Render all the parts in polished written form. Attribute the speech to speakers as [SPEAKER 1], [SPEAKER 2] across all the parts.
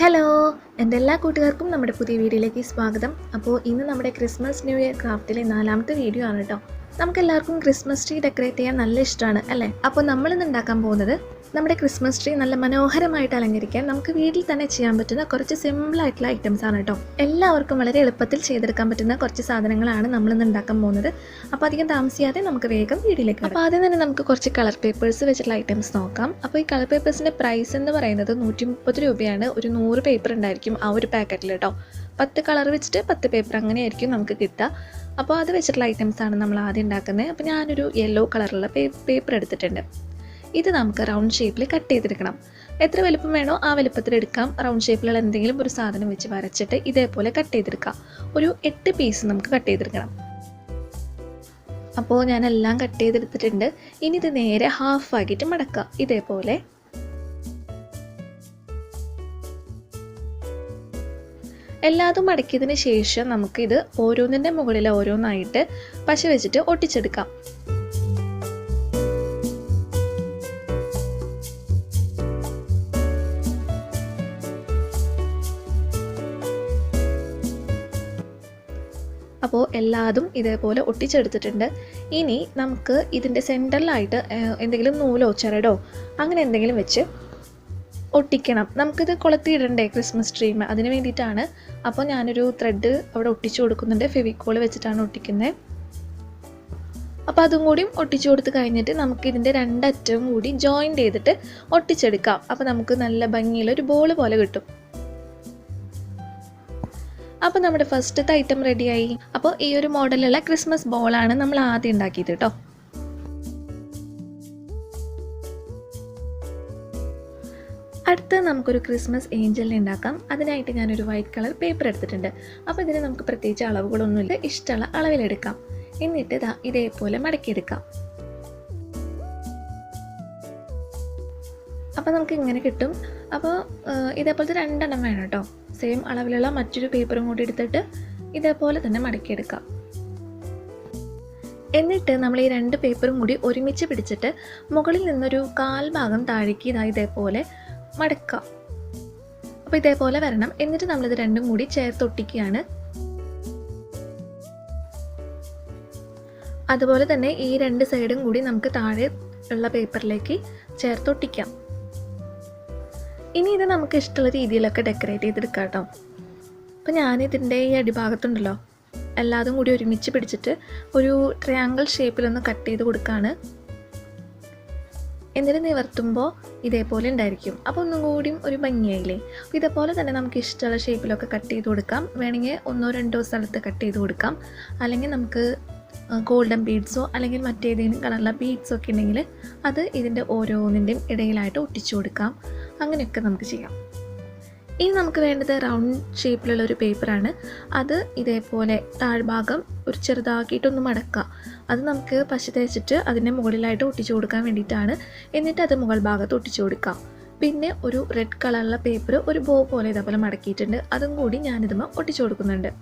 [SPEAKER 1] Hello, എൻ്റെ എല്ലാ കൂട്ടുകാർക്കും നമ്മുടെ പുതിയ വീഡിയോയിലേക്ക് സ്വാഗതം. അപ്പോൾ ഇന്ന് നമ്മുടെ ക്രിസ്മസ് ന്യൂ ഇയർ ക്രാഫ്റ്റിലെ 4ാമത്തെ വീഡിയോ ആണ് കേട്ടോ. നമുക്കെല്ലാവർക്കും ക്രിസ്മസ് ട്രീ ഡെക്കറേറ്റ് ചെയ്യാൻ നല്ല ഇഷ്ടമാണ് അല്ലേ? അപ്പോൾ നമ്മളിന്ന് ഉണ്ടാക്കാൻ പോകുന്നത് നമ്മുടെ ക്രിസ്മസ് ട്രീ നല്ല മനോഹരമായിട്ട് അലങ്കരിക്കാൻ നമുക്ക് വീട്ടിൽ തന്നെ ചെയ്യാൻ പറ്റുന്ന കുറച്ച് സിമ്പിളായിട്ടുള്ള ഐറ്റംസ് ആണ് കേട്ടോ. എല്ലാവർക്കും വളരെ എളുപ്പത്തിൽ ചെയ്തെടുക്കാൻ പറ്റുന്ന കുറച്ച് സാധനങ്ങളാണ് നമ്മളിന്ന് ഉണ്ടാക്കാൻ പോകുന്നത്. അപ്പോൾ അധികം താമസിയാതെ നമുക്ക് വേഗം വീഡിയോയിലേക്ക്. അപ്പോൾ ആദ്യം തന്നെ നമുക്ക് കുറച്ച് കളർ പേപ്പേഴ്സ് വെച്ചിട്ടുള്ള ഐറ്റംസ് നോക്കാം. അപ്പോൾ ഈ കളർ പേപ്പേഴ്സിൻ്റെ പ്രൈസ് എന്ന് പറയുന്നത് 130 രൂപയാണ്. ഒരു 100 പേപ്പർ ഉണ്ടായിരിക്കും ആ ഒരു പാക്കറ്റിൽ കേട്ടോ. 10 കളർ വെച്ചിട്ട് 10 പേപ്പർ അങ്ങനെയായിരിക്കും നമുക്ക് കിട്ടുക. അപ്പോൾ അത് വെച്ചിട്ടുള്ള ഐറ്റംസ് ആണ് നമ്മൾ ആദ്യം ഉണ്ടാക്കുന്നത്. അപ്പോൾ ഞാനൊരു യെല്ലോ കളറുള്ള പേപ്പർ എടുത്തിട്ടുണ്ട്. ഇത് നമുക്ക് റൗണ്ട് ഷേപ്പിൽ കട്ട് ചെയ്തെടുക്കണം. എത്ര വലുപ്പം വേണോ ആ വലുപ്പത്തിൽ എടുക്കാം. റൗണ്ട് ഷേപ്പിലുള്ള എന്തെങ്കിലും ഒരു സാധനം വെച്ച് വരച്ചിട്ട് ഇതേപോലെ കട്ട് ചെയ്തെടുക്കാം. ഒരു 8 പീസ് നമുക്ക് കട്ട് ചെയ്തെടുക്കണം. അപ്പോൾ ഞാനെല്ലാം കട്ട് ചെയ്തെടുത്തിട്ടുണ്ട്. ഇനി ഇത് നേരെ ഹാഫ് ആക്കിയിട്ട് മടക്കാം. ഇതേപോലെ എല്ലാതും മടക്കിയതിന് ശേഷം നമുക്കിത് ഓരോന്നിൻ്റെ മുകളിൽ ഓരോന്നായിട്ട് പശ വെച്ചിട്ട് ഒട്ടിച്ചെടുക്കാം. അപ്പോൾ എല്ലാതും ഇതേപോലെ ഒട്ടിച്ചെടുത്തിട്ടുണ്ട്. ഇനി നമുക്ക് ഇതിൻ്റെ സെൻറ്ററിലായിട്ട് എന്തെങ്കിലും നൂലോ ചരടോ അങ്ങനെ എന്തെങ്കിലും വെച്ച് ഒട്ടിക്കണം. നമുക്കിത് കൊളുത്തിയിടണ്ടേ ക്രിസ്മസ് ട്രീ, അതിന് വേണ്ടിയിട്ടാണ്. അപ്പോൾ ഞാനൊരു ത്രെഡ് അവിടെ ഒട്ടിച്ചു കൊടുക്കുന്നുണ്ട്. ഫെവിക്കോൾ വെച്ചിട്ടാണ് ഒട്ടിക്കുന്നത്. അപ്പോൾ അതും കൂടിയും ഒട്ടിച്ചു കൊടുത്ത് കഴിഞ്ഞിട്ട് നമുക്ക് ഇതിൻ്റെ രണ്ടറ്റവും കൂടി ജോയിൻ്റ് ചെയ്തിട്ട് ഒട്ടിച്ചെടുക്കാം. അപ്പോൾ നമുക്ക് നല്ല ഭംഗിയുള്ളൊരു ബോൾ പോലെ കിട്ടും. അപ്പോൾ നമ്മുടെ ഫസ്റ്റത്തെ ഐറ്റം റെഡിയായി. അപ്പോൾ ഈ ഒരു മോഡലുള്ള ക്രിസ്മസ് ബോളാണ് നമ്മൾ ആദ്യം ഉണ്ടാക്കിയത് കേട്ടോ. അടുത്ത് നമുക്കൊരു ക്രിസ്മസ് ഏഞ്ചലിനെ ഉണ്ടാക്കാം. അതിനായിട്ട് ഞാനൊരു വൈറ്റ് കളർ പേപ്പർ എടുത്തിട്ടുണ്ട്. അപ്പോൾ ഇതിന് നമുക്ക് പ്രത്യേകിച്ച് അളവുകളൊന്നുമില്ല, ഇഷ്ടമുള്ള അളവിലെടുക്കാം. എന്നിട്ട് ഇതേപോലെ മടക്കിയെടുക്കാം. അപ്പോൾ നമുക്ക് ഇങ്ങനെ കിട്ടും. അപ്പോൾ ഇതേപോലത്തെ 2 എണ്ണം വേണം കേട്ടോ. സെയിം അളവിലുള്ള മറ്റൊരു പേപ്പറും കൂടി എടുത്തിട്ട് ഇതേപോലെ തന്നെ മടക്കിയെടുക്കാം. എന്നിട്ട് നമ്മൾ ഈ 2 പേപ്പറും കൂടി ഒരുമിച്ച് പിടിച്ചിട്ട് മുകളിൽ നിന്നൊരു 1/4 ഭാഗം താഴേക്ക് ഇതേപോലെ മടക്കാം. അപ്പോൾ ഇതേപോലെ വരണം. എന്നിട്ട് നമ്മളിത് രണ്ടും കൂടി ചേർത്തൊട്ടിക്കുകയാണ്. അതുപോലെ തന്നെ ഈ 2 സൈഡും കൂടി നമുക്ക് താഴെ ഉള്ള പേപ്പറിലേക്ക് ചേർത്തൊട്ടിക്കാം. ഇനി ഇത് നമുക്ക് ഇഷ്ടമുള്ള രീതിയിലൊക്കെ ഡെക്കറേറ്റ് ചെയ്തെടുക്കാം കേട്ടോ. അപ്പോൾ ഞാനിതിൻ്റെ ഈ അടിഭാഗത്തുണ്ടല്ലോ എല്ലാതും കൂടി ഒരുമിച്ച് പിടിച്ചിട്ട് ഒരു ട്രയാങ്കിൾ ഷേപ്പിലൊന്ന് കട്ട് ചെയ്ത് കൊടുക്കുകയാണ്. എന്നിട്ട് നിവർത്തുമ്പോൾ ഇതേപോലെ ഉണ്ടായിരിക്കും. അപ്പോൾ ഒന്നും കൂടിയും ഒരു ഭംഗിയായില്ലേ. അപ്പോൾ ഇതേപോലെ തന്നെ നമുക്ക് ഇഷ്ടമുള്ള ഷേപ്പിലൊക്കെ കട്ട് ചെയ്ത് കൊടുക്കാം. വേണമെങ്കിൽ 1-2 സ്ഥലത്ത് കട്ട് ചെയ്ത് കൊടുക്കാം. അല്ലെങ്കിൽ നമുക്ക് ഗോൾഡൻ ബീഡ്സോ അല്ലെങ്കിൽ മറ്റേതെങ്കിലും കളറുള്ള ബീഡ്സോ ഒക്കെ ഉണ്ടെങ്കിൽ അത് ഇതിൻ്റെ ഓരോന്നിൻ്റെയും ഇടയിലായിട്ട് ഒട്ടിച്ചു കൊടുക്കാം. അങ്ങനെയൊക്കെ നമുക്ക് ചെയ്യാം. ഇനി നമുക്ക് വേണ്ടത് റൗണ്ട് ഷേപ്പിലുള്ള ഒരു പേപ്പറാണ്. അത് ഇതേപോലെ താഴ്ഭാഗം ഒരു ചെറുതാക്കിയിട്ടൊന്ന് മടക്കാം. അത് നമുക്ക് പശ തേച്ചിട്ട് അതിൻ്റെ മുകളിലായിട്ട് ഒട്ടിച്ചു കൊടുക്കാൻ വേണ്ടിയിട്ടാണ്. എന്നിട്ട് അത് മുകൾ ഭാഗത്ത് ഒട്ടിച്ചു കൊടുക്കാം. പിന്നെ ഒരു റെഡ് കളറുള്ള പേപ്പർ ഒരു ബോ പോലെ ഇതേപോലെ മടക്കിയിട്ടുണ്ട്. അതും കൂടി ഞാനിതുമ്പോൾ ഒട്ടിച്ചു കൊടുക്കുന്നുണ്ട്.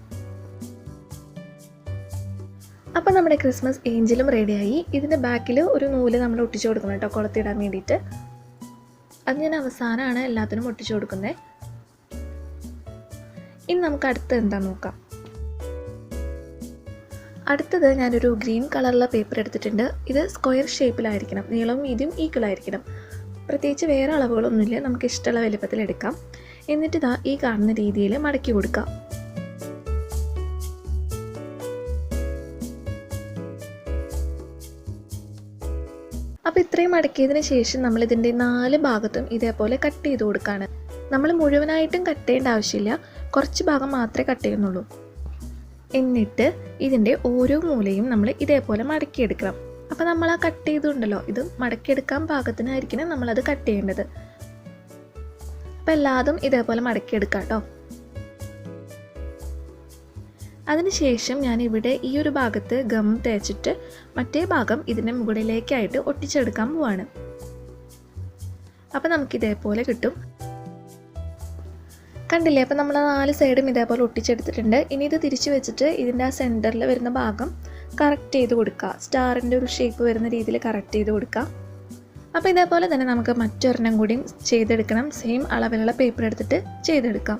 [SPEAKER 1] അപ്പോൾ നമ്മുടെ ക്രിസ്മസ് ഏഞ്ചലും റെഡിയായി. ഇതിൻ്റെ ബാക്കിൽ ഒരു നൂല് നമ്മൾ ഒട്ടിച്ചു കൊടുക്കണം കേട്ടോ, കൊളുത്തിടാൻ വേണ്ടിയിട്ട്. അത് ഞാൻ അവസാനമാണ് എല്ലാത്തിനും ഒട്ടിച്ചു കൊടുക്കുന്നത്. ഇനി നമുക്ക് അടുത്ത് എന്താ നോക്കാം. അടുത്തത് ഞാനൊരു ഗ്രീൻ കളറുള്ള പേപ്പർ എടുത്തിട്ടുണ്ട്. ഇത് സ്ക്വയർ ഷേപ്പിലായിരിക്കണം. നീളവും വീതിയും ഈക്വൽ ആയിരിക്കണം. പ്രത്യേകിച്ച് വേറെ അളവുകളൊന്നുമില്ല, നമുക്ക് ഇഷ്ടമുള്ള വലുപ്പത്തിൽ എടുക്കാം. എന്നിട്ട് ഈ കാണുന്ന രീതിയിൽ മടക്കി കൊടുക്കാം. അപ്പോൾ ഇത്രയും മടക്കിയതിന് ശേഷം നമ്മളിതിൻ്റെ 4 ഭാഗത്തും ഇതേപോലെ കട്ട് ചെയ്ത് കൊടുക്കുകയാണ്. നമ്മൾ മുഴുവനായിട്ടും കട്ട് ചെയ്യേണ്ട ആവശ്യമില്ല, കുറച്ച് ഭാഗം മാത്രമേ കട്ട് ചെയ്യുന്നുള്ളൂ. എന്നിട്ട് ഇതിൻ്റെ ഓരോ മൂലയും നമ്മൾ ഇതേപോലെ മടക്കിയെടുക്കണം. അപ്പോൾ നമ്മൾ ആ കട്ട് ചെയ്തുണ്ടല്ലോ, ഇത് മടക്കിയെടുക്കാൻ പാകത്തിനായിരിക്കണം നമ്മളത് കട്ട് ചെയ്യേണ്ടത്. അപ്പോൾ എല്ലാതും ഇതേപോലെ മടക്കിയെടുക്കാം കേട്ടോ. അതിനുശേഷം ഞാനിവിടെ ഈ ഒരു ഭാഗത്ത് ഗം തേച്ചിട്ട് മറ്റേ ഭാഗം ഇതിൻ്റെ മുകളിലേക്കായിട്ട് ഒട്ടിച്ചെടുക്കാൻ പോവാണ്. അപ്പോൾ നമുക്കിതേപോലെ കിട്ടും. കണ്ടില്ലേ? അപ്പോൾ നമ്മൾ 4 സൈഡും ഇതേപോലെ ഒട്ടിച്ചെടുത്തിട്ടുണ്ട്. ഇനി ഇത് തിരിച്ച് വെച്ചിട്ട് ഇതിൻ്റെ ആ സെൻറ്ററിൽ വരുന്ന ഭാഗം കറക്റ്റ് ചെയ്ത് കൊടുക്കുക. സ്റ്റാറിൻ്റെ ഒരു ഷേപ്പ് വരുന്ന രീതിയിൽ കറക്റ്റ് ചെയ്ത് കൊടുക്കുക. അപ്പോൾ ഇതേപോലെ തന്നെ നമുക്ക് മറ്റൊരെണ്ണം കൂടിയും ചെയ്തെടുക്കണം. സെയിം അളവിലുള്ള പേപ്പർ എടുത്തിട്ട് ചെയ്തെടുക്കാം.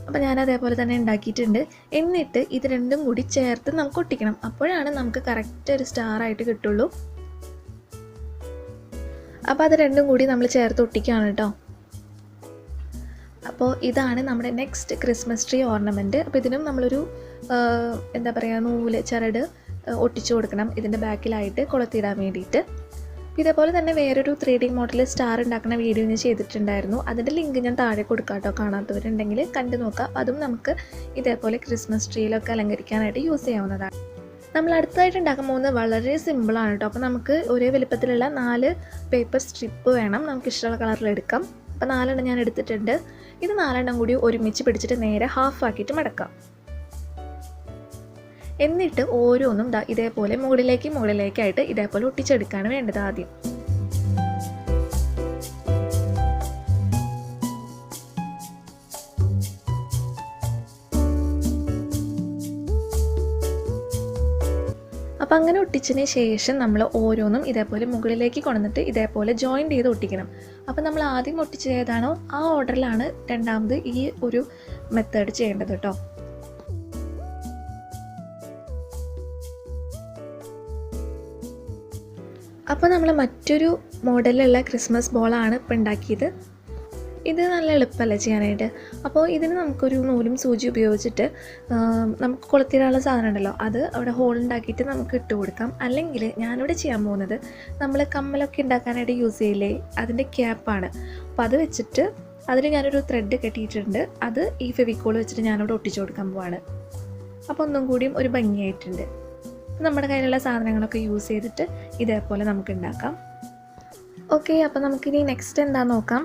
[SPEAKER 1] അപ്പോൾ ഞാൻ അതേപോലെ തന്നെ ഉണ്ടാക്കിയിട്ടുണ്ട്. എന്നിട്ട് ഇത് രണ്ടും കൂടി ചേർത്ത് നമുക്ക് ഒട്ടിക്കണം. അപ്പോഴാണ് നമുക്ക് കറക്റ്റ് ഒരു സ്റ്റാർ ആയിട്ട് കിട്ടുള്ളൂ. അപ്പോൾ അത് രണ്ടും കൂടി നമ്മൾ ചേർത്ത് ഒട്ടിക്കുകയാണ് കേട്ടോ. അപ്പോൾ ഇതാണ് നമ്മുടെ നെക്സ്റ്റ് ക്രിസ്മസ് ട്രീ ഓർണമെൻറ്റ്. അപ്പോൾ ഇതിനും നമ്മളൊരു എന്താ പറയുക, നൂല് ചരട് ഒട്ടിച്ചു കൊടുക്കണം ഇതിൻ്റെ ബാക്കിലായിട്ട് കൊളുത്തിടാൻ വേണ്ടിയിട്ട്. ഇതേപോലെ തന്നെ വേറൊരു 3D മോഡൽ സ്റ്റാർ ഉണ്ടാക്കുന്ന വീഡിയോ ഞാൻ ചെയ്തിട്ടുണ്ടായിരുന്നു. അതിൻ്റെ ലിങ്ക് ഞാൻ താഴെ കൊടുക്കാം കേട്ടോ. കാണാത്തവരുണ്ടെങ്കിൽ കണ്ടു നോക്കാം. അതും നമുക്ക് ഇതേപോലെ ക്രിസ്മസ് ട്രീയിലൊക്കെ അലങ്കരിക്കാനായിട്ട് യൂസ് ചെയ്യാവുന്നതാണ്. നമ്മൾ അടുത്തതായിട്ട് ഉണ്ടാക്കാൻ പോകുന്നത് വളരെ സിമ്പിളാണ് കേട്ടോ. അപ്പോൾ നമുക്ക് ഒരേ വലുപ്പത്തിലുള്ള 4 പേപ്പർ സ്ട്രിപ്പ് വേണം. നമുക്ക് ഇഷ്ടമുള്ള കളറിൽ എടുക്കാം. അപ്പോൾ 4 ഞാൻ എടുത്തിട്ടുണ്ട്. ഇത് 4 കൂടി ഒരുമിച്ച് പിടിച്ചിട്ട് നേരെ ഹാഫ് ആക്കിയിട്ട് മടക്കാം. എന്നിട്ട് ഓരോന്നും ഇതേപോലെ മുകളിലേക്കായിട്ട് ഇതേപോലെ ഒട്ടിച്ചെടുക്കുകയാണ് വേണ്ടത് ആദ്യം. അപ്പോൾ അങ്ങനെ ഒട്ടിച്ചതിന് ശേഷം നമ്മൾ ഓരോന്നും ഇതേപോലെ മുകളിലേക്ക് കൊണ്ടുവന്നിട്ട് ഇതേപോലെ ജോയിൻ്റ് ചെയ്ത് ഒട്ടിക്കണം. അപ്പോൾ നമ്മൾ ആദ്യം ഒട്ടിച്ചത് ഏതാണോ ആ ഓർഡറിലാണ് രണ്ടാമത് ഈ ഒരു മെത്തേഡ് ചെയ്യേണ്ടത് കേട്ടോ. അപ്പോൾ നമ്മൾ മറ്റൊരു മോഡലിലുള്ള ക്രിസ്മസ് ബോളാണ് ഇപ്പോൾ ഉണ്ടാക്കിയത്. ഇത് നല്ല എളുപ്പമല്ല ചെയ്യാനായിട്ട്. അപ്പോൾ ഇതിന് നമുക്കൊരു നൂലും സൂചി ഉപയോഗിച്ചിട്ട് നമുക്ക് കൊളുത്തിടാനുള്ള സാധനം ഉണ്ടല്ലോ, അത് അവിടെ ഹോൾ ഉണ്ടാക്കിയിട്ട് നമുക്ക് ഇട്ട് കൊടുക്കാം. അല്ലെങ്കിൽ ഞാനിവിടെ ചെയ്യാൻ പോകുന്നത് നമ്മൾ കമ്മലൊക്കെ ഉണ്ടാക്കാനായിട്ട് യൂസ് ചെയ്യില്ലേ, അതിൻ്റെ ക്യാപ്പാണ്. അപ്പോൾ അത് വെച്ചിട്ട് അതിൽ ഞാനൊരു ത്രെഡ് കെട്ടിയിട്ടുണ്ട്. അത് ഈ ഫെവിക്കോൾ വെച്ചിട്ട് ഞാനിവിടെ ഒട്ടിച്ചു കൊടുക്കാൻ പോവാണ്. അപ്പോൾ ഒന്നും കൂടിയും ഒരു ഭംഗിയായിട്ടുണ്ട്. നമ്മുടെ കയ്യിലുള്ള സാധനങ്ങളൊക്കെ യൂസ് ചെയ്തിട്ട് ഇതേപോലെ നമുക്ക് ഉണ്ടാക്കാം. ഓക്കെ, അപ്പോൾ നമുക്കിനി നെക്സ്റ്റ് എന്താണെന്ന് നോക്കാം.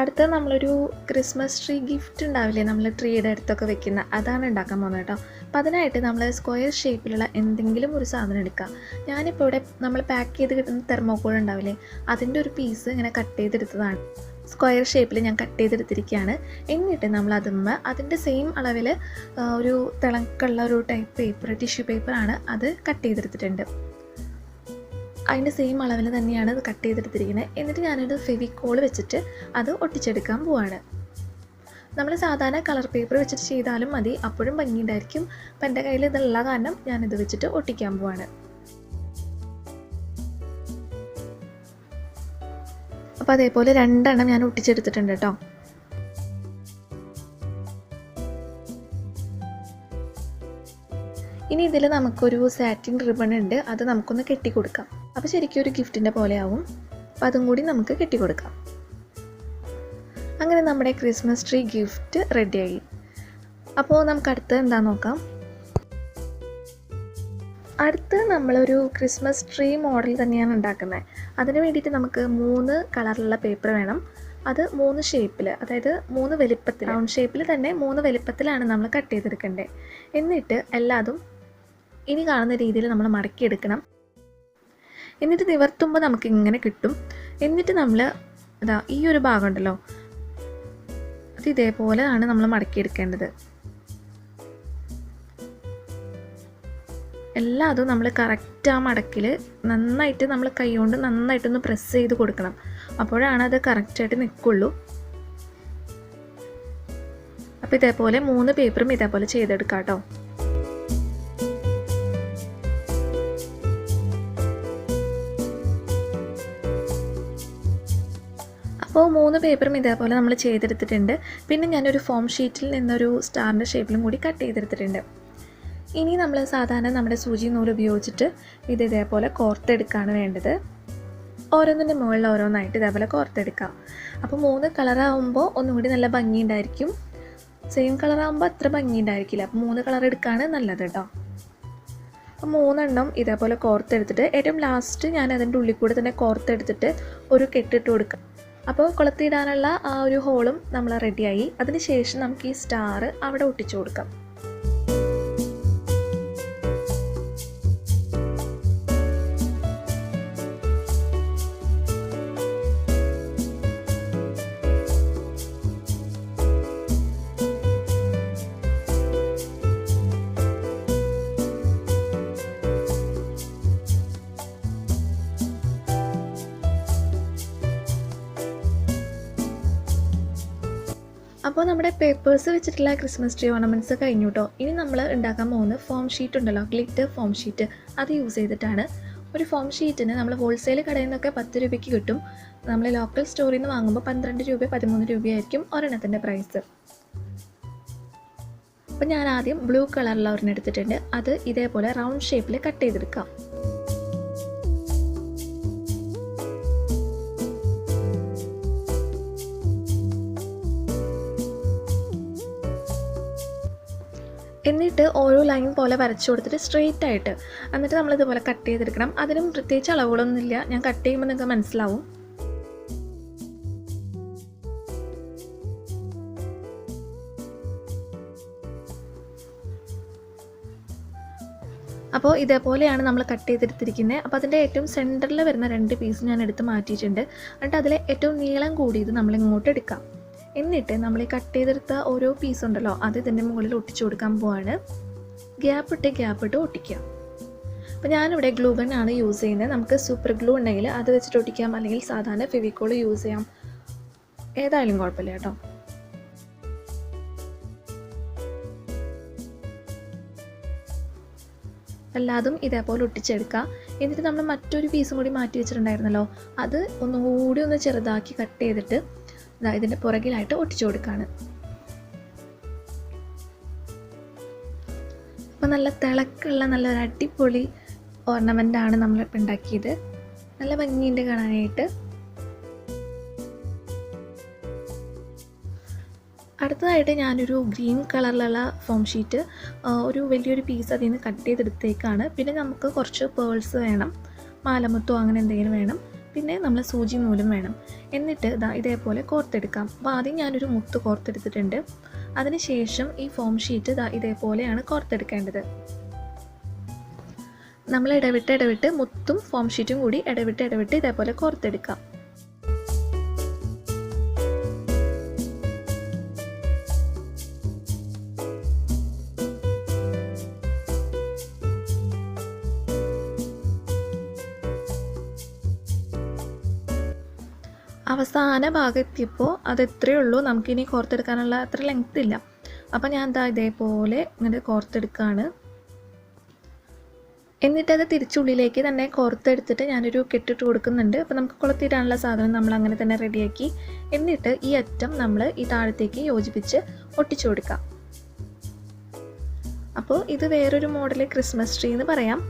[SPEAKER 1] അടുത്തത് നമ്മളൊരു ക്രിസ്മസ് ട്രീ ഗിഫ്റ്റ് ഉണ്ടാവില്ലേ, നമ്മൾ ട്രീയുടെ അടുത്തൊക്കെ വെക്കുന്ന, അതാണ് ഉണ്ടാക്കാൻ പോകുന്നത് കേട്ടോ. അപ്പോൾ അതിനായിട്ട് നമ്മൾ സ്ക്വയർ ഷേപ്പിലുള്ള എന്തെങ്കിലും ഒരു സാധനം എടുക്കുക. ഞാനിപ്പോൾ ഇവിടെ നമ്മൾ പാക്ക് ചെയ്ത് കിട്ടുന്ന തെർമോക്കോൾ ഉണ്ടാവില്ലേ, അതിൻ്റെ ഒരു പീസ് ഇങ്ങനെ കട്ട് ചെയ്തെടുത്തതാണ്. സ്ക്വയർ ഷേപ്പിൽ ഞാൻ കട്ട് ചെയ്തെടുത്തിരിക്കുകയാണ്. എന്നിട്ട് നമ്മൾ അതിൻ്റെ സെയിം അളവിൽ ഒരു തിളക്കമുള്ള ഒരു ടൈപ്പ് പേപ്പർ, ടിഷ്യൂ പേപ്പറാണ്, അത് കട്ട് ചെയ്തെടുത്തിട്ടുണ്ട്. അതിൻ്റെ സെയിം അളവിൽ തന്നെയാണ് അത് കട്ട് ചെയ്തെടുത്തിരിക്കുന്നത്. എന്നിട്ട് ഞാനൊരു ഫെവിക്കോൾ വെച്ചിട്ട് അത് ഒട്ടിച്ചെടുക്കാൻ പോവാണ്. നമ്മൾ സാധാരണ കളർ പേപ്പർ വെച്ചിട്ട് ചെയ്താലും മതി, അപ്പോഴും ഭംഗിയുണ്ടായിരിക്കും. അപ്പം എൻ്റെ കയ്യിൽ ഇതുള്ള കാരണം ഞാനിത് വെച്ചിട്ട് ഒട്ടിക്കാൻ പോവാണ്. അപ്പോൾ അതേപോലെ 2 ഞാൻ ഒട്ടിച്ചെടുത്തിട്ടുണ്ട് കേട്ടോ. ഇനി ഇതിൽ നമുക്കൊരു സാറ്റിൻ റിബൺ ഉണ്ട്, അത് നമുക്കൊന്ന് കെട്ടിക്കൊടുക്കാം. അപ്പോൾ ശരിക്കും ഒരു ഗിഫ്റ്റിൻ്റെ പോലെ ആവും. അപ്പോൾ അതും കൂടി നമുക്ക് കെട്ടിക്കൊടുക്കാം. അങ്ങനെ നമ്മുടെ ക്രിസ്മസ് ട്രീ ഗിഫ്റ്റ് റെഡിയായി. അപ്പോൾ നമുക്ക് അടുത്തത് എന്താണെന്ന് നോക്കാം. അടുത്ത് നമ്മളൊരു ക്രിസ്മസ് ട്രീ മോഡൽ തന്നെയാണ് ഉണ്ടാക്കുന്നത്. അതിന് വേണ്ടിയിട്ട് നമുക്ക് 3 കളറിലുള്ള പേപ്പർ വേണം. അത് 3 ഷേപ്പിൽ, അതായത് 3 വലിപ്പത്തിൽ, റൗണ്ട് ഷേപ്പിൽ തന്നെ 3 വലിപ്പത്തിലാണ് നമ്മൾ കട്ട് ചെയ്തെടുക്കേണ്ടത്. എന്നിട്ട് എല്ലാതും ഇനി കാണുന്ന രീതിയിൽ നമ്മൾ മടക്കിയെടുക്കണം. എന്നിട്ട് നിവർത്തുമ്പോൾ നമുക്ക് ഇങ്ങനെ കിട്ടും. എന്നിട്ട് നമ്മൾ ഈ ഒരു ഭാഗം ഉണ്ടല്ലോ, അത് ഇതേപോലെയാണ് നമ്മൾ മടക്കിയെടുക്കേണ്ടത്. എല്ലാതും നമ്മൾ കറക്റ്റ് ആ മടക്കിൽ നന്നായിട്ട് നമ്മൾ കൈ കൊണ്ട് നന്നായിട്ടൊന്ന് പ്രസ് ചെയ്ത് കൊടുക്കണം. അപ്പോഴാണ് അത് കറക്റ്റായിട്ട് നിൽക്കുള്ളൂ. അപ്പോൾ ഇതേപോലെ 3 പേപ്പറും ഇതേപോലെ ചെയ്തെടുക്കാം കേട്ടോ. അപ്പോൾ 3 പേപ്പറും ഇതേപോലെ നമ്മൾ ചെയ്തെടുത്തിട്ടുണ്ട്. പിന്നെ ഞാനൊരു ഫോം ഷീറ്റിൽ നിന്നൊരു സ്റ്റാറിൻ്റെ ഷേപ്പിലും കൂടി കട്ട് ചെയ്തെടുത്തിട്ടുണ്ട്. ഇനി നമ്മൾ സാധാരണ നമ്മുടെ സൂചി നൂല് ഉപയോഗിച്ചിട്ട് ഇത് ഇതേപോലെ കോർത്തെടുക്കുകയാണ് വേണ്ടത്. ഓരോന്നിൻ്റെ മുകളിൽ ഓരോന്നായിട്ട് ഇതേപോലെ കോർത്തെടുക്കാം. അപ്പോൾ 3 കളറാകുമ്പോൾ ഒന്നും കൂടി നല്ല ഭംഗിയുണ്ടായിരിക്കും. സെയിം കളറാകുമ്പോൾ അത്ര ഭംഗിയുണ്ടായിരിക്കില്ല. അപ്പോൾ 3 കളർ എടുക്കുകയാണ് നല്ലത് കേട്ടോ. അപ്പോൾ 3 ഇതേപോലെ കോർത്തെടുത്തിട്ട് ഏറ്റവും ലാസ്റ്റ് ഞാൻ അതിൻ്റെ ഉള്ളിൽ കൂടെ തന്നെ കോർത്തെടുത്തിട്ട് ഒരു കെട്ടിട്ട് കൊടുക്കാം. അപ്പോൾ കൊളുത്തിടാനുള്ള ആ ഒരു ഹോളും നമ്മൾ റെഡിയായി. അതിന് ശേഷം നമുക്ക് ഈ സ്റ്റാർ അവിടെ ഒട്ടിച്ചു കൊടുക്കാം. അപ്പോൾ നമ്മുടെ പേപ്പേഴ്സ് വെച്ചിട്ടുള്ള ക്രിസ്മസ് ട്രീ ഓർണമെൻറ്റ്സ് കഴിഞ്ഞു കേട്ടോ. ഇനി നമ്മൾ ഉണ്ടാക്കാൻ പോകുന്ന ഫോം ഷീറ്റ് ഉണ്ടല്ലോ, ഗ്ലിറ്റർ ഫോം ഷീറ്റ്, അത് യൂസ് ചെയ്തിട്ടാണ്. ഒരു ഫോം ഷീറ്റിന് നമ്മൾ ഹോൾസെയിൽ കടയിൽ നിന്നൊക്കെ 10 രൂപയ്ക്ക് കിട്ടും. നമ്മൾ ലോക്കൽ സ്റ്റോറിൽ നിന്ന് വാങ്ങുമ്പോൾ 12 രൂപ 13 രൂപയായിരിക്കും ഒരെണ്ണത്തിൻ്റെ പ്രൈസ്. അപ്പോൾ ഞാൻ ആദ്യം ബ്ലൂ കളറുള്ള ഒരെണ്ണം എടുത്തിട്ടുണ്ട്. അത് ഇതേപോലെ റൗണ്ട് ഷേപ്പിൽ കട്ട് ചെയ്തെടുക്കാം. എന്നിട്ട് ഓരോ ലൈൻ പോലെ വരച്ചു കൊടുത്തിട്ട് സ്ട്രെയിറ്റ് ആയിട്ട് എന്നിട്ട് നമ്മളിതുപോലെ കട്ട് ചെയ്തെടുക്കണം. അതിനും പ്രത്യേകിച്ച് അളവുകളൊന്നുമില്ല, ഞാൻ കട്ട് ചെയ്യുമ്പോൾ നിങ്ങൾക്ക് മനസ്സിലാവും. അപ്പോൾ ഇതേപോലെയാണ് നമ്മൾ കട്ട് ചെയ്തെടുത്തിരിക്കുന്നത്. അപ്പോൾ അതിൻ്റെ ഏറ്റവും സെൻറ്ററിൽ വരുന്ന 2 പീസ് ഞാൻ എടുത്ത് മാറ്റിയിട്ടുണ്ട്. എന്നിട്ട് അതിലെ ഏറ്റവും നീളം കൂടിയത് നമ്മളിങ്ങോട്ട് എടുക്കാം. എന്നിട്ട് നമ്മൾ ഈ കട്ട് ചെയ്തെടുത്ത ഓരോ പീസ് ഉണ്ടല്ലോ, അത് ഇതിൻ്റെ മുകളിൽ ഒട്ടിച്ചു കൊടുക്കാൻ പോവാണ്. ഗ്യാപ്പ് ഇട്ട് ഒട്ടിക്കുക. അപ്പോൾ ഞാനിവിടെ ഗ്ലൂ ഗൺ ആണ് യൂസ് ചെയ്യുന്നത്. നമുക്ക് സൂപ്പർ ഗ്ലൂ ഉണ്ടെങ്കിൽ അത് വെച്ചിട്ട് ഒട്ടിക്കാം, അല്ലെങ്കിൽ സാധാരണ ഫെവിക്കോൾ യൂസ് ചെയ്യാം, ഏതായാലും കുഴപ്പമില്ല കേട്ടോ. എല്ലാതും ഇതേപോലെ ഒട്ടിച്ചെടുക്കുക. എന്നിട്ട് നമ്മൾ മറ്റൊരു പീസും കൂടി മാറ്റി വെച്ചിട്ടുണ്ടായിരുന്നല്ലോ, അത് ഒന്നുകൂടി ഒന്ന് ചെറുതാക്കി കട്ട് ചെയ്തിട്ട് ഇതിൻ്റെ പുറകിലായിട്ട് ഒട്ടിച്ചു കൊടുക്കുകയാണ്. അപ്പോൾ നല്ല തിളക്കുള്ള നല്ലൊരു അടിപൊളി ഓർണമെൻ്റാണ് നമ്മളിപ്പോൾ ഉണ്ടാക്കിയത്. നല്ല ഭംഗിയുണ്ട് കാണാനായിട്ട്. അടുത്തതായിട്ട് ഞാനൊരു ഗ്രീൻ കളറിലുള്ള ഫോം ഷീറ്റ് ഒരു വലിയൊരു പീസ് അതിൽ നിന്ന് കട്ട് ചെയ്തെടുത്തേക്കാണ്. പിന്നെ നമുക്ക് കുറച്ച് പേൾസ് വേണം, മാലമുത്തോ അങ്ങനെ എന്തെങ്കിലും വേണം. പിന്നെ നമ്മൾ സൂചി നൂലും വേണം. എന്നിട്ട് ഇതേപോലെ കോർത്തെടുക്കാം. അപ്പോൾ ആദ്യം ഞാനൊരു മുത്ത് കോർത്തെടുത്തിട്ടുണ്ട്. അതിനുശേഷം ഈ ഫോം ഷീറ്റ് ഇതേപോലെയാണ് കോർത്തെടുക്കേണ്ടത്. നമ്മൾ ഇടവിട്ട് മുത്തും ഫോം ഷീറ്റും കൂടി ഇടവിട്ട് ഇതേപോലെ കോർത്തെടുക്കാം. അവസാന ഭാഗം എത്തിയപ്പോൾ അത് എത്രയേ ഉള്ളൂ, നമുക്കിനി കോർത്തെടുക്കാനുള്ള അത്ര ലെങ്ത് ഇല്ല. അപ്പോൾ ഞാൻ ഇതേപോലെ ഇങ്ങനെ കോർത്തെടുക്കുകയാണ്. എന്നിട്ടത് തിരിച്ചുള്ളിലേക്ക് തന്നെ കോർത്തെടുത്തിട്ട് ഞാനൊരു കെട്ടിട്ട് കൊടുക്കുന്നുണ്ട്. അപ്പോൾ നമുക്ക് കൊളുത്തിയിടാനുള്ള സാധനം നമ്മൾ അങ്ങനെ തന്നെ റെഡിയാക്കി. എന്നിട്ട് ഈ അറ്റം നമ്മൾ ഈ താഴത്തേക്ക് യോജിപ്പിച്ച് ഒട്ടിച്ചു കൊടുക്കാം. അപ്പോൾ ഇത് വേറൊരു മോഡൽ ക്രിസ്മസ് ട്രീ എന്ന് പറയാം.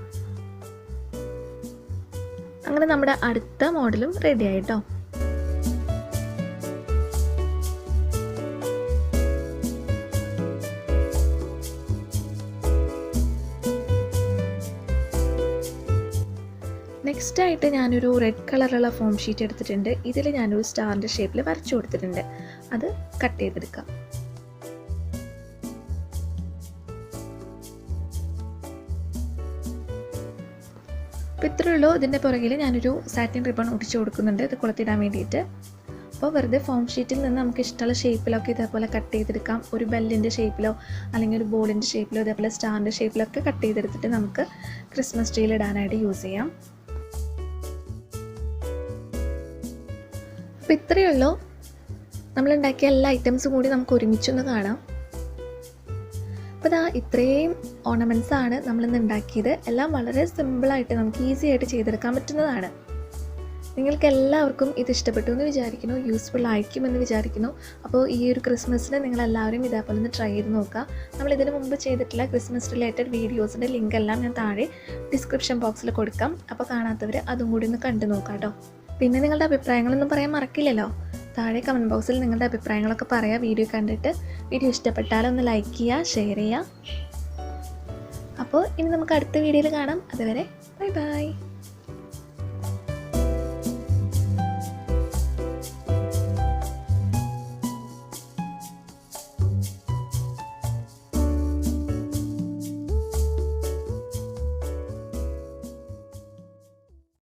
[SPEAKER 1] അങ്ങനെ നമ്മുടെ അടുത്ത മോഡലും റെഡി ആയിട്ടോ. നെക്സ്റ്റായിട്ട് ഞാനൊരു റെഡ് കളറുള്ള ഫോം ഷീറ്റ് എടുത്തിട്ടുണ്ട്. ഇതിൽ ഞാനൊരു സ്റ്റാറിൻ്റെ ഷേപ്പിൽ വരച്ചു കൊടുത്തിട്ടുണ്ട്. അത് കട്ട് ചെയ്തെടുക്കാം. അപ്പോൾ ഇത്രയേ ഉള്ളൂ. ഇതിൻ്റെ പുറകിൽ ഞാനൊരു സാറ്റിൻ റിബൺ ഒട്ടിച്ചു കൊടുക്കുന്നുണ്ട്, ഇത് കൊളുത്തിടാൻ വേണ്ടിയിട്ട്. അപ്പോൾ വെറുതെ ഫോം ഷീറ്റിൽ നിന്ന് നമുക്ക് ഇഷ്ടമുള്ള ഷേപ്പിലൊക്കെ ഇതേപോലെ കട്ട് ചെയ്തെടുക്കാം. ഒരു ബെല്ലിൻ്റെ ഷേപ്പിലോ അല്ലെങ്കിൽ ഒരു ബോളിൻ്റെ ഷേപ്പിലോ ഇതേപോലെ സ്റ്റാറിൻ്റെ ഷേപ്പിലൊക്കെ കട്ട് ചെയ്തെടുത്തിട്ട് നമുക്ക് ക്രിസ്മസ് ട്രീയിൽ ഇടാനായിട്ട് യൂസ് ചെയ്യാം. അപ്പോൾ ഇത്രയേ ഉള്ളൂ. നമ്മളുണ്ടാക്കിയ എല്ലാ ഐറ്റംസും കൂടി നമുക്ക് ഒരുമിച്ചൊന്ന് കാണാം. അപ്പോൾ ഇത്രയും ഓർണമെൻറ്റ്സ് ആണ് നമ്മളിന്ന് ഉണ്ടാക്കിയത്. എല്ലാം വളരെ സിമ്പിളായിട്ട് നമുക്ക് ഈസി ആയിട്ട് ചെയ്തെടുക്കാൻ പറ്റുന്നതാണ്. നിങ്ങൾക്ക് എല്ലാവർക്കും ഇത് ഇഷ്ടപ്പെട്ടു എന്ന് വിചാരിക്കുന്നു, യൂസ്ഫുൾ ആയിരിക്കുമെന്ന് വിചാരിക്കുന്നു. അപ്പോൾ ഈ ഒരു ക്രിസ്മസിന് നിങ്ങളെല്ലാവരും ഇതേപോലെ ഒന്ന് ട്രൈ ചെയ്ത് നോക്കുക. നമ്മളിതിന് മുമ്പ് ചെയ്തിട്ടുള്ള ക്രിസ്മസ് റിലേറ്റഡ് വീഡിയോസിൻ്റെ ലിങ്ക് എല്ലാം ഞാൻ താഴെ ഡിസ്ക്രിപ്ഷൻ ബോക്സിൽ കൊടുക്കാം. അപ്പോൾ കാണാത്തവർ അതും കൂടി ഒന്ന് കണ്ടു നോക്കാം കേട്ടോ. പിന്നെ നിങ്ങളുടെ അഭിപ്രായങ്ങളൊന്നും പറയാൻ മറക്കില്ലല്ലോ. താഴെ കമൻറ്റ് ബോക്സിൽ നിങ്ങളുടെ അഭിപ്രായങ്ങളൊക്കെ പറയാം. വീഡിയോ കണ്ടിട്ട് വീഡിയോ ഇഷ്ടപ്പെട്ടാൽ ഒന്ന് ലൈക്ക് ചെയ്യുക, ഷെയർ ചെയ്യുക. അപ്പോൾ ഇനി നമുക്ക് അടുത്ത വീഡിയോയിൽ കാണാം. അതുവരെ ബൈ ബൈ.